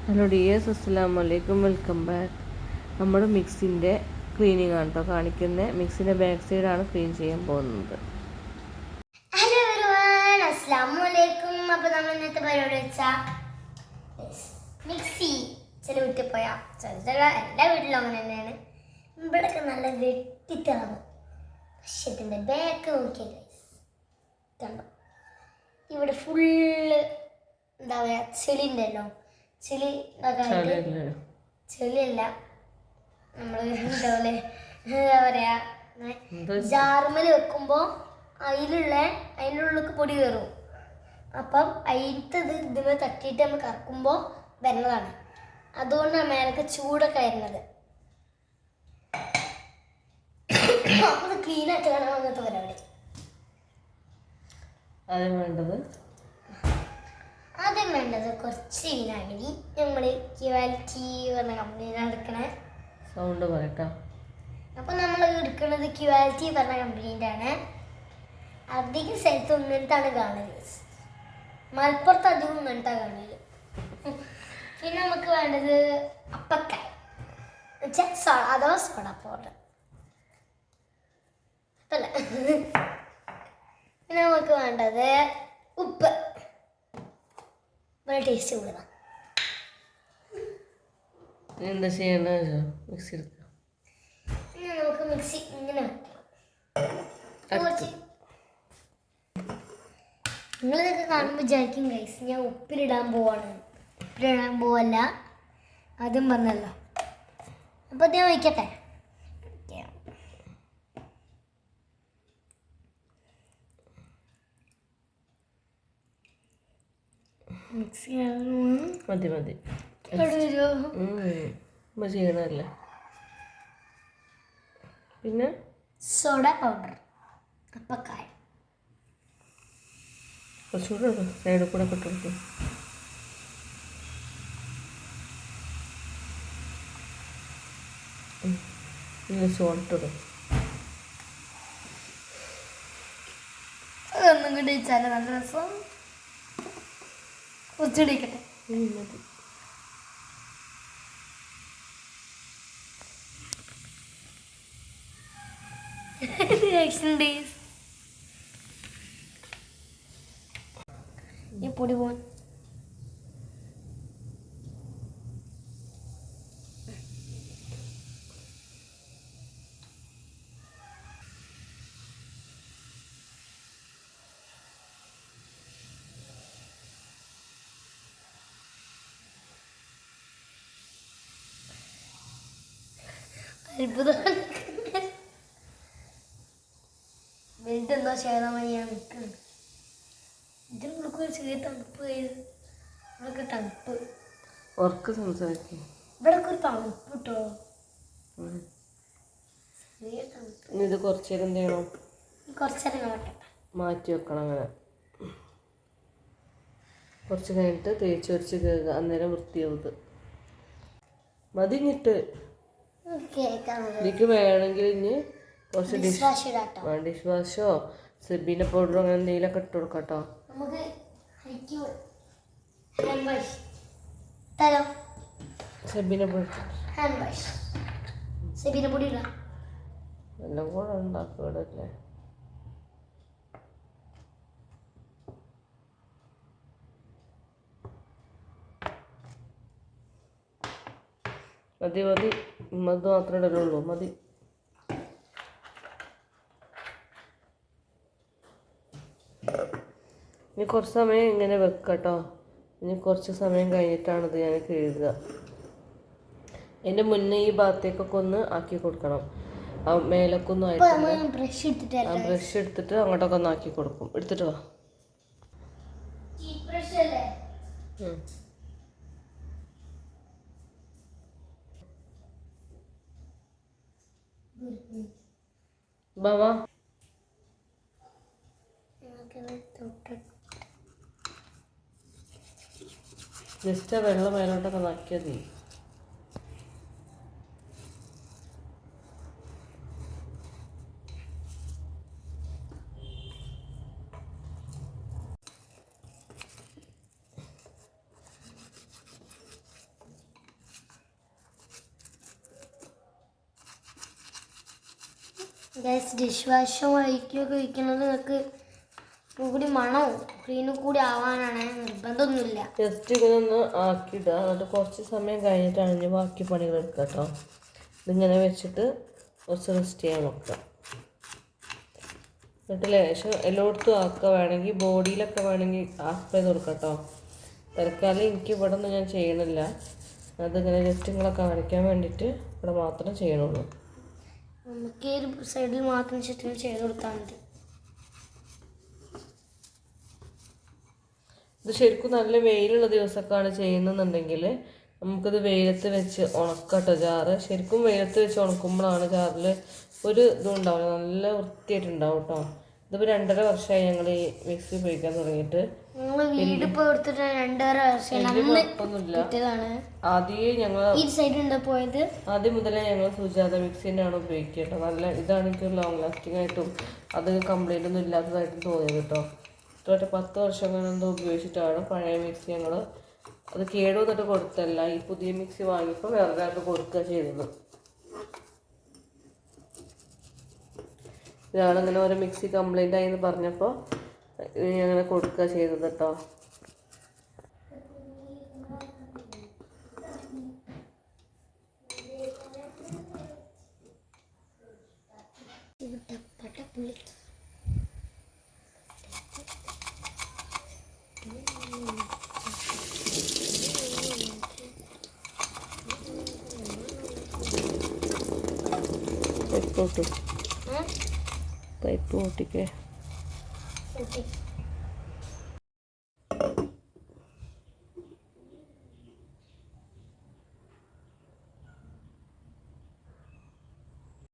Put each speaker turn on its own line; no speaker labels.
Hello dears, അസ്സലാമു അലൈക്കും. Welcome back. നമ്മുടെ മിക്സിൻ്റെ ക്ലീനിങ് ആണ് കേട്ടോ കാണിക്കുന്നത്. മിക്സിൻ്റെ ബാക്ക് സൈഡാണ് ക്ലീൻ ചെയ്യാൻ പോകുന്നത്.
ഹലോ എവരിവൺ, അസ്സലാമു അലൈക്കും. അപ്പോൾ നമ്മൾ ഇന്നത്തെ പരിപാടി വെച്ചാൽ മിക്സി ചില വീട്ടിൽ പോയാൽ ചില എല്ലാ വീട്ടിലും അങ്ങനെ തന്നെയാണ്. ഇവിടെയൊക്കെ നല്ല വെട്ടിത്തിളങ്ങും. പക്ഷെ ഇതിൻ്റെ ബാക്ക് നോക്കിയാൽ കണ്ടോ, ഇവിടെ ഫുള്ള് എന്താ പറയുക, ചെളി ഉണ്ടല്ലോ. ചെളി ചെളിയല്ല, നമ്മൾ എന്താ പറയാ, ജാർമൽ വെക്കുമ്പോൾ അതിൻ്റെ ഉള്ളിലേക്ക് പൊടി കയറും. അപ്പം അതിൻ്റെത് ഇതിന് തട്ടിയിട്ട് നമ്മൾ കറക്കുമ്പോൾ വരുന്നതാണ്. അതുകൊണ്ടാണ് മേലൊക്കെ ചൂടൊക്കെ വരുന്നത്. അപ്പോൾ ക്ലീൻ ആക്കിയാണ് അങ്ങനത്തെ പരിപാടി. ആദ്യം വേണ്ടത് കുറച്ച് വിനാഗിരി. നമ്മൾ ക്വാലിറ്റി പറഞ്ഞ കമ്പനിയിലാണ് എടുക്കണേ.
സൗണ്ട് പറയട്ടോ.
അപ്പം നമ്മൾ എടുക്കുന്നത് ക്വാലിറ്റി പറഞ്ഞ കമ്പനീൻ്റെ ആണ്. അധികം സ്ഥലത്ത് ഒന്നിട്ടാണ് കാണല്. മലപ്പുറത്ത് അധികം ഒന്നിട്ടാണ് കാണല്. പിന്നെ നമുക്ക് വേണ്ടത് അപ്പക്കായ അഥവാ സോഡ പൗഡർ അല്ല. പിന്നെ നമുക്ക് വേണ്ടത് ഉപ്പ്, ടേസ്റ്റ് കൂടുതലാണ്.
എന്താ ചെയ്യേണ്ടത്? മിക്സി എടുക്കാം.
പിന്നെ നമുക്ക് മിക്സി ഇങ്ങനെ വെക്കാം. നിങ്ങളിതൊക്കെ കാണുമ്പോൾ വിചാരിക്കും ഗൈസ് ഞാൻ ഉപ്പിലിടാൻ പോവാണ്. ഉപ്പിലിടാൻ പോവല്ല, ആദ്യം പറഞ്ഞല്ലോ. അപ്പോൾ ഞാൻ വയ്ക്കട്ടെ. മിക്സി
മതി ചെയ്യണല്ലേ. പിന്നെ
സോഡ പൗഡർ, അപ്പക്കായ
കുറച്ചുകൂടെ സൈഡിൽ കൂടെ ഒക്കെ ഇട്ട് സോൾട്ട് ഇടും.
അതൊന്നും കൂടി വെച്ചാൽ നല്ല രസം. കുറച്ചിടിക്കട്ടെ.
മതി.
ഈ പൊടി പോവാൻ അത്ഭുതമാണ്. വലുത് എന്താ ചെയ്യണമെന്ന് ഞാൻ നിൽക്കുന്നു. ഇതിനൊക്കെ ഒരു ചെറിയ തണുപ്പ്, ഇവിടെയൊക്കെ തണുപ്പ്.
ഉറക്കെ സംസാരിക്കും.
ഇവിടെയൊക്കെ ഒരു തണുപ്പ് കിട്ടോ.
ഇത് കുറച്ച് നേരം എന്ത് ചെയ്യണം?
കുറച്ചേരം
മാറ്റി വെക്കണം. അങ്ങനെ കുറച്ച് കഴിഞ്ഞിട്ട് തേച്ച് വരച്ച് കഴുകുക. അന്നേരം വൃത്തിയാവുന്നത് മതിഞ്ഞിട്ട്. എനിക്ക് വേണമെങ്കിൽ ഇനി കുറച്ച് ഡിഷ് വാഷോ സെബീന പൗഡറോ അങ്ങനെ എന്തെങ്കിലുമൊക്കെ ഇട്ട് കൊടുക്കാം കേട്ടോ. സെബീന
പൊടി
എല്ലാം കൂടെ ഉണ്ടാക്കല്ലേ. മതി മത് മാത്രമേ ഇടലുള്ളൂ. മതി. ഇനി കുറച്ച് സമയം ഇങ്ങനെ വെക്കട്ടോ. ഇനി കുറച്ച് സമയം കഴിഞ്ഞിട്ടാണിത് ഞാൻ കഴുകുക. എൻ്റെ മുന്നേ ഈ ഭാഗത്തേക്കൊക്കെ ഒന്ന് ആക്കി കൊടുക്കണം. ആ മേലൊക്കൊന്നും ആയിട്ട് ബ്രഷ് എടുത്തിട്ട് അങ്ങോട്ടൊക്കെ ഒന്ന് ആക്കി കൊടുക്കും. എടുത്തിട്ട് വാ. ബാവാ ജസ്റ്റ് വെള്ളം മേലോട്ടൊക്കെ നക്കിയാൽ മതി.
ഗൈസ് ഡിഷ് വാഷും ഒഴിക്കുകയൊക്കെ ഒഴിക്കുന്നത് നിങ്ങൾക്ക് കൂടി മണവും ക്ലീനും കൂടി ആവാനാണ്, നിർബന്ധമൊന്നുമില്ല.
ജസ്റ്റ് ഇങ്ങനെ ഒന്ന് ആക്കിയിടുക. എന്നിട്ട് കുറച്ച് സമയം കഴിഞ്ഞിട്ടാണ് ഇനി ബാക്കി പണികൾ എടുക്കുക കേട്ടോ. ഇതിങ്ങനെ വെച്ചിട്ട് കുറച്ച് റെസ്റ്റ് ചെയ്യാൻ നോക്കുക. എന്നിട്ട് ലേശം എല്ലായിടത്തും ആക്കുക. വേണമെങ്കിൽ ബോഡിയിലൊക്കെ വേണമെങ്കിൽ ആസ്പ് ചെയ്ത് കൊടുക്കാം കേട്ടോ. തൽക്കാലം എനിക്ക് ഇവിടെ ഒന്നും ഞാൻ ചെയ്യണില്ല. അതിങ്ങനെ ജസ്റ്റ് നിങ്ങളെ കാണിക്കാൻ വേണ്ടിയിട്ട് ഇവിടെ മാത്രം ചെയ്യണുള്ളൂ.
നമുക്ക് ഈ ഒരു സൈഡിൽ മാത്രം ചുറ്റും ചെയ്ത് കൊടുത്താൽ മതി.
ഇത് ശരിക്കും നല്ല വെയിലുള്ള ദിവസമൊക്കെയാണ് ചെയ്യുന്നുണ്ടെങ്കിൽ നമുക്കിത് വെയിലത്ത് വെച്ച് ഉണക്കട്ടോ. ജാറ് ശരിക്കും വെയിലത്ത് വെച്ച് ഉണക്കുമ്പോഴാണ് ജാറിൽ ഒരു ഇതും ഉണ്ടാവില്ല, നല്ല വൃത്തിയായിട്ടുണ്ടാവും കേട്ടോ. ഇതിപ്പോൾ 2.5 വർഷമായി ഞങ്ങൾ ഈ മിക്സി ഉപയോഗിക്കാൻ തുടങ്ങിയിട്ട്. ആദ്യം മുതലേ ഞങ്ങൾ സുജാത മിക്സി തന്നെയാണ് ഉപയോഗിക്കുക കേട്ടോ. നല്ല ഇതാണ് എനിക്ക് ലോങ് ലാസ്റ്റിംഗ് ആയിട്ടും അത് കംപ്ലൈൻ്റ് ഒന്നും ഇല്ലാത്തതായിട്ടും തോന്നിയത് കേട്ടോ. ഇത്ര 10 വർഷം എന്തോ ഉപയോഗിച്ചിട്ടാണ് പഴയ മിക്സി ഞങ്ങൾ അത് കേടുവന്നിട്ട് കൊടുത്തല്ല, ഈ പുതിയ മിക്സി വാങ്ങിയപ്പോൾ വേറെ ഒരാൾക്ക് കൊടുക്കുക ചെയ്തത്. ഇതാണ് ഇങ്ങനെ ഓരോ മിക്സി കംപ്ലൈൻ്റ് ആയി എന്ന് പറഞ്ഞപ്പോൾ അങ്ങനെ കൊടുക്കുക ചെയ്തത് കേട്ടോ. പൈപ്പ് പൊട്ടിക്കേ.